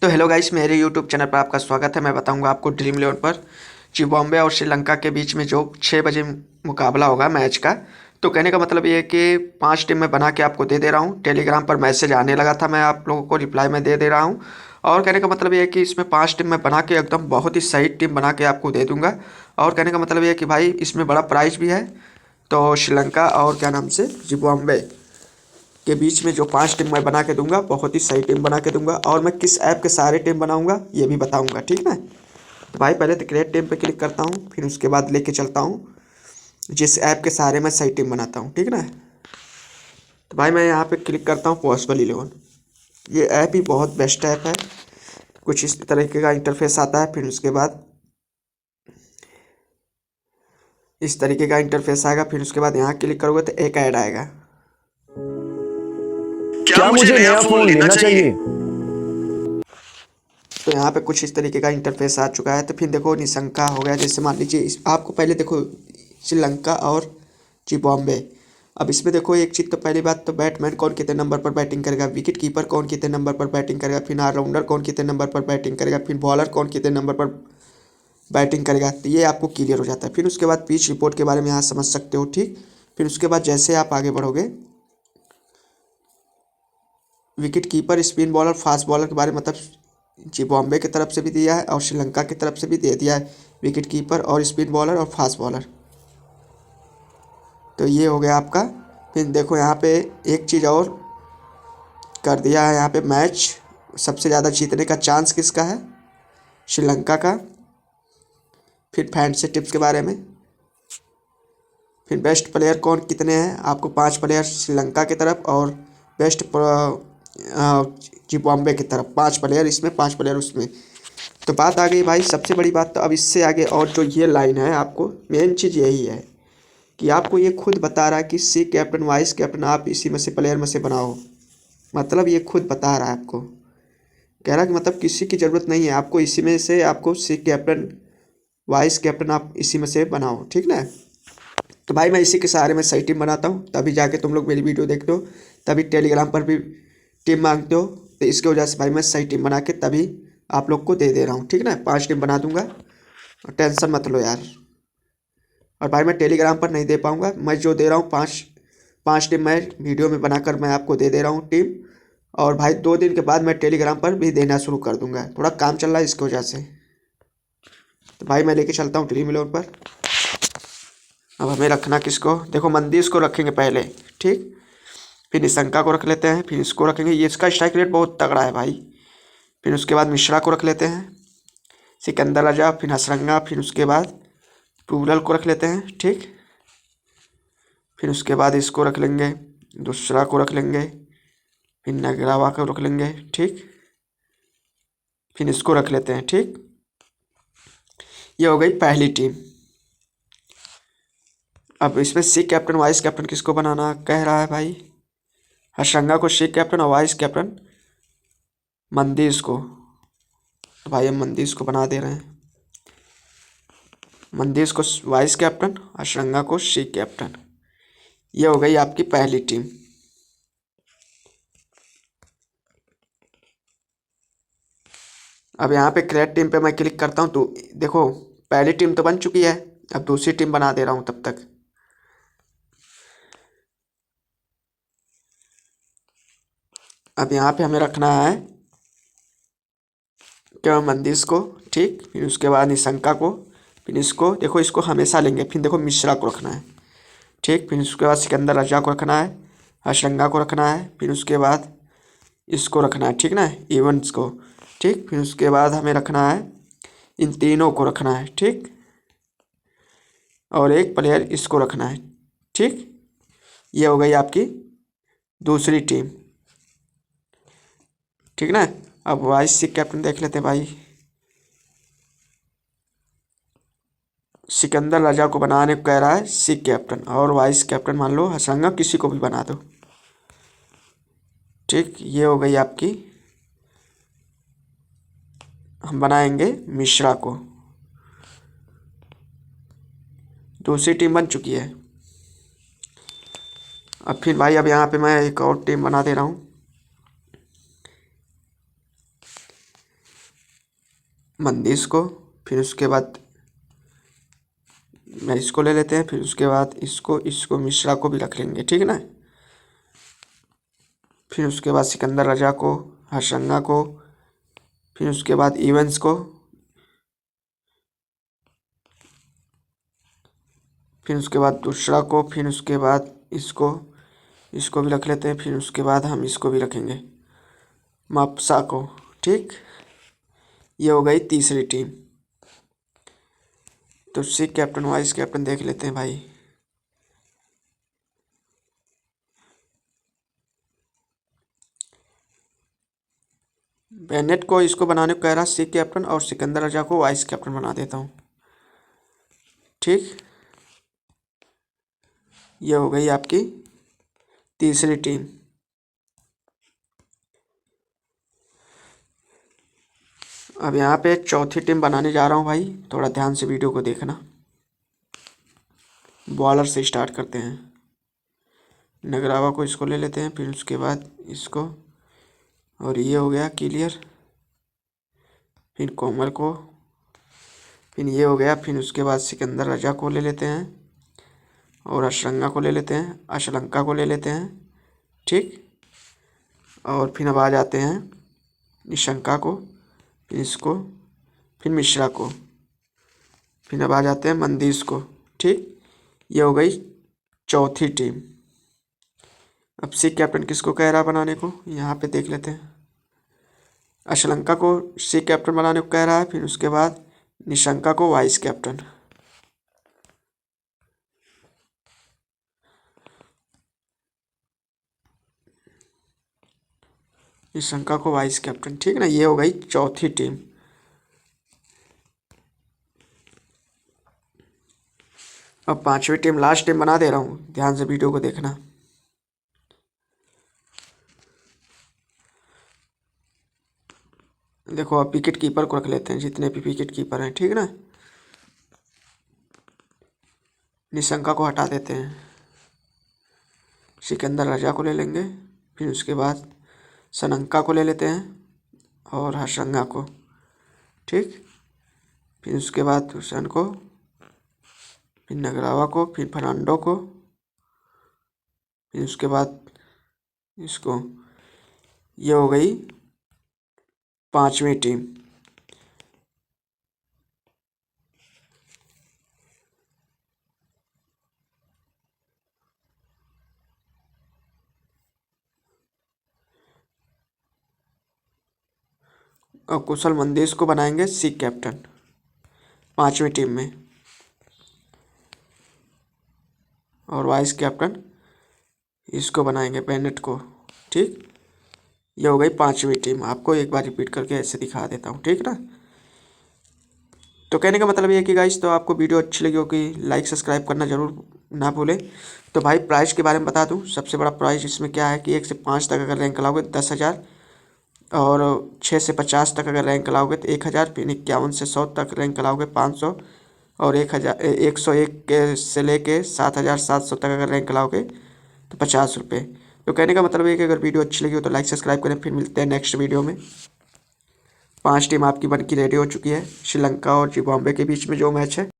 तो hello guys, मेरे YouTube channel पर आपका स्वागत है। मैं बताऊंगा आपको ड्रीम इलेवन पर जिम्बाब्वे और श्रीलंका के बीच में जो 6 बजे मुकाबला होगा मैच का। तो कहने का मतलब ये है कि 5 टीम मैं बना के आपको दे रहा हूँ। टेलीग्राम पर मैसेज आने लगा था, मैं आप लोगों को रिप्लाई में दे रहा हूँ। और कहने का मतलब ये है कि इसमें 5 टीम मैं बना के एकदम बहुत ही सही टीम बना के आपको दे दूंगा। और कहने का मतलब ये है कि भाई इसमें बड़ा प्राइज़ भी है। तो श्रीलंका और क्या नाम से जिम्बाब्वे के बीच में जो 5 टीम मैं बना के दूंगा, बहुत ही सही टीम बना के दूंगा। और मैं किस ऐप के सारे टीम बनाऊंगा ये भी बताऊंगा, ठीक है। तो भाई पहले तो क्रिएट टीम पे क्लिक करता हूँ, फिर उसके बाद लेके चलता हूँ जिस ऐप के सारे मैं सही टीम बनाता हूँ, ठीक है ना। तो भाई मैं यहाँ पे क्लिक करता हूँ पॉसिबल 11। ये ऐप ही बहुत बेस्ट ऐप है। कुछ इस तरीके का इंटरफेस आता है, फिर उसके बाद इस तरीके का इंटरफेस आएगा। फिर उसके बाद यहाँ क्लिक करोगे तो एक ऐड आएगा, क्या मुझे नया फोन लेना चाहिए। तो यहाँ पे कुछ इस तरीके का इंटरफेस आ चुका है। तो फिर देखो निशंका हो गया, जैसे मान लीजिए आपको पहले देखो श्रीलंका और जिम्बाब्वे। अब इसमें देखो एक चीज़, तो पहली बात तो बैट्समैन कौन कितने नंबर पर बैटिंग करेगा, विकेट कीपर कौन कितने नंबर पर बैटिंग करेगा, फिर ऑलराउंडर कौन कितने नंबर पर बैटिंग करेगा, फिर बॉलर कौन कितने नंबर पर बैटिंग करेगा। तो ये आपको क्लियर हो जाता है। फिर उसके बाद पिच रिपोर्ट के बारे में यहाँ समझ सकते हो, ठीक। फिर उसके बाद जैसे आप आगे बढ़ोगे, wicket keeper, spin bowler, fast bowler के बारे में, मतलब जिम्बाब्वे की तरफ से भी दिया है और श्रीलंका की तरफ से भी दे दिया है, विकेट कीपर और स्पिन बॉलर और फास्ट बॉलर। तो ये हो गया आपका। फिर देखो यहाँ पे एक चीज़ और कर दिया है, यहाँ पे मैच सबसे ज़्यादा जीतने का चांस किसका है, श्रीलंका का। फिर फैंसी टिप्स के बारे में, फिर बेस्ट प्लेयर कौन कितने हैं, आपको 5 प्लेयर श्रीलंका की तरफ और बेस्ट जिम्बाब्वे की तरफ 5 प्लेयर इसमें, 5 प्लेयर उसमें। तो बात आ गई भाई सबसे बड़ी बात, तो अब इससे आगे और जो ये लाइन है, आपको मेन चीज़ यही है कि आपको ये खुद बता रहा है कि सी कैप्टन वाइस कैप्टन आप इसी में से प्लेयर में से बनाओ। मतलब ये खुद बता रहा है आपको, कह रहा है कि मतलब किसी की ज़रूरत नहीं है, आपको इसी में से, आपको सी कैप्टन वाइस कैप्टन आप इसी में से बनाओ, ठीक ना। तो भाई मैं इसी के सहारे में सही टीम बनाता हूँ, तभी जाके तुम लोग मेरी वीडियो देखते हो, तभी टेलीग्राम पर भी टीम मांगते हो। तो इसकी वजह से भाई मैं सही टीम बना के तभी आप लोग को दे रहा हूँ, ठीक ना। 5 टीम बना दूंगा, और टेंशन मत लो यार। और भाई मैं टेलीग्राम पर नहीं दे पाऊँगा, मैं जो दे रहा हूँ 5 टीम मैं वीडियो में बनाकर मैं आपको दे रहा हूँ टीम। और भाई 2 दिन के बाद मैं टेलीग्राम पर भी देना शुरू कर दूंगा, थोड़ा काम चल रहा है इसकी वजह से। तो भाई मैं लेके चलता हूँ ड्रीम इलेवन पर। अब हमें रखना किसको, देखो मंदिर को रखेंगे पहले, ठीक। फिर निशंका को रख लेते हैं, फिर इसको रखेंगे, ये इसका स्ट्राइक रेट बहुत तगड़ा है भाई। फिर उसके बाद मिश्रा को रख लेते हैं, सिकंदर राजा, फिर हसरंगा, फिर उसके बाद टूरल को रख लेते हैं, ठीक। फिर उसके बाद इसको रख लेंगे, दूसरा को रख लेंगे, फिर नगरावा को रख लेंगे, ठीक। फिर इसको रख लेते हैं, ठीक। ये हो गई पहली टीम। अब इसमें सी कैप्टन वाइस कैप्टन किसको बनाना कह रहा है भाई, हसरंगा को सी कैप्टन और वाइस कैप्टन मंदिर को। तो भाई हम मंदिर को बना दे रहे हैं, मंदिर को वाइस कैप्टन, हसरंगा को सी कैप्टन। ये हो गई आपकी पहली टीम। अब यहाँ पे क्रिएट टीम पे मैं क्लिक करता हूँ, तो देखो पहली टीम तो बन चुकी है, अब दूसरी टीम बना दे रहा हूँ तब तक। अब यहाँ पे हमें रखना है क्या, मंदिर को, ठीक। फिर उसके बाद निशंका को, फिर इसको देखो, इसको हमेशा लेंगे। फिर देखो मिश्रा को रखना है, ठीक। फिर उसके बाद सिकंदर राजा को रखना है, हसरंगा को रखना है, फिर उसके बाद इसको रखना है, ठीक ना, इवेंट्स को, ठीक। फिर उसके बाद हमें रखना है, इन तीनों को रखना है, ठीक। और एक प्लेयर इसको रखना है, ठीक। ये हो गई आपकी दूसरी टीम, ठीक ना। अब वाइस सी कैप्टन देख लेते हैं भाई, सिकंदर राजा को बनाने को कह रहा है सी कैप्टन, और वाइस कैप्टन मान लो हसरंगा, किसी को भी बना दो, ठीक। ये हो गई आपकी, हम बनाएंगे मिश्रा को। दूसरी टीम बन चुकी है। अब फिर भाई अब यहाँ पे मैं एक और टीम बना दे रहा हूँ। मंदीस को, फिर उसके बाद मैं इसको ले लेते हैं, फिर उसके बाद इसको मिश्रा को भी रख लेंगे, ठीक है ना। फिर उसके बाद सिकंदर रजा को, हर्षंगा को, फिर उसके बाद इवेंस को, फिर उसके बाद दूसरा को, फिर उसके बाद इसको भी रख लेते हैं, फिर उसके बाद हम इसको भी रखेंगे मापसा को, ठीक। ये हो गई तीसरी टीम। तो सी कैप्टन वाइस कैप्टन देख लेते हैं भाई। बेनेट को इसको बनाने को कह रहा सी कैप्टन, और सिकंदर रजा को वाइस कैप्टन बना देता हूँ, ठीक। ये हो गई आपकी तीसरी टीम। अब यहाँ पे चौथी टीम बनाने जा रहा हूँ भाई, थोड़ा ध्यान से वीडियो को देखना। बॉलर से स्टार्ट करते हैं। नगरावा को इसको ले लेते हैं, फिर उसके बाद इसको, और ये हो गया क्लियर। फिर कोमल को, फिर ये हो गया। फिर उसके बाद सिकंदर रजा को ले लेते हैं, और अशरंगा को ले लेते हैं, अशलंका को ले लेते हैं, ठीक। और फिर अब आ जाते हैं निशंका को, फिर इसको, फिर मिश्रा को, फिर अब आ जाते हैं मंदीस को, ठीक। ये हो गई चौथी टीम। अब सी कैप्टन किसको कह रहा बनाने को, यहाँ पे देख लेते हैं। अशलंका को सी कैप्टन बनाने को कह रहा है, फिर उसके बाद निशंका को वाइस कैप्टन। निशंका को वाइस कैप्टन, ठीक ना। ये हो गई चौथी टीम। अब पांचवी टीम, लास्ट टीम बना दे रहा हूँ, ध्यान से वीडियो को देखना। देखो अब विकेट कीपर को रख लेते हैं, जितने भी विकेट कीपर हैं, ठीक ना। निशंका को हटा देते हैं, सिकंदर रजा को ले लेंगे, फिर उसके बाद सनंका को ले लेते हैं, और हर्षंगा को, ठीक। फिर उसके बाद हुसैन को, फिर नगरावा को, फिर फर्नांडो को, फिर उसके बाद इसको। ये हो गई पांचवी टीम। और कुशल मंदेश को बनाएंगे सी कैप्टन पांचवी टीम में, और वाइस कैप्टन इसको बनाएंगे बेनेट को, ठीक। ये हो गई पांचवी टीम। आपको एक बार रिपीट करके ऐसे दिखा देता हूँ, ठीक ना। तो कहने का मतलब ये है कि गाइस, तो आपको वीडियो अच्छी लगी होगी, लाइक सब्सक्राइब करना जरूर ना भूलें। तो भाई प्राइस के बारे में बता दूं, सबसे बड़ा प्राइस इसमें क्या है कि 1 से 5 तक अगर रैंक लाओगे 10,000, और 6 से 50 तक अगर रैंक लाओगे तो 1,000, फिर 51 से 100 तक रैंक लाओगे 500, और 101 के से लेके 7,700 तक अगर रैंक लाओगे तो 50 रुपये। तो कहने का मतलब है कि अगर वीडियो अच्छी लगी हो तो लाइक सब्सक्राइब करें। फिर मिलते हैं नेक्स्ट वीडियो में। 5 टीम आपकी बन की रेडी हो चुकी है, श्रीलंका और जिम्बाब्वे के बीच में जो मैच है।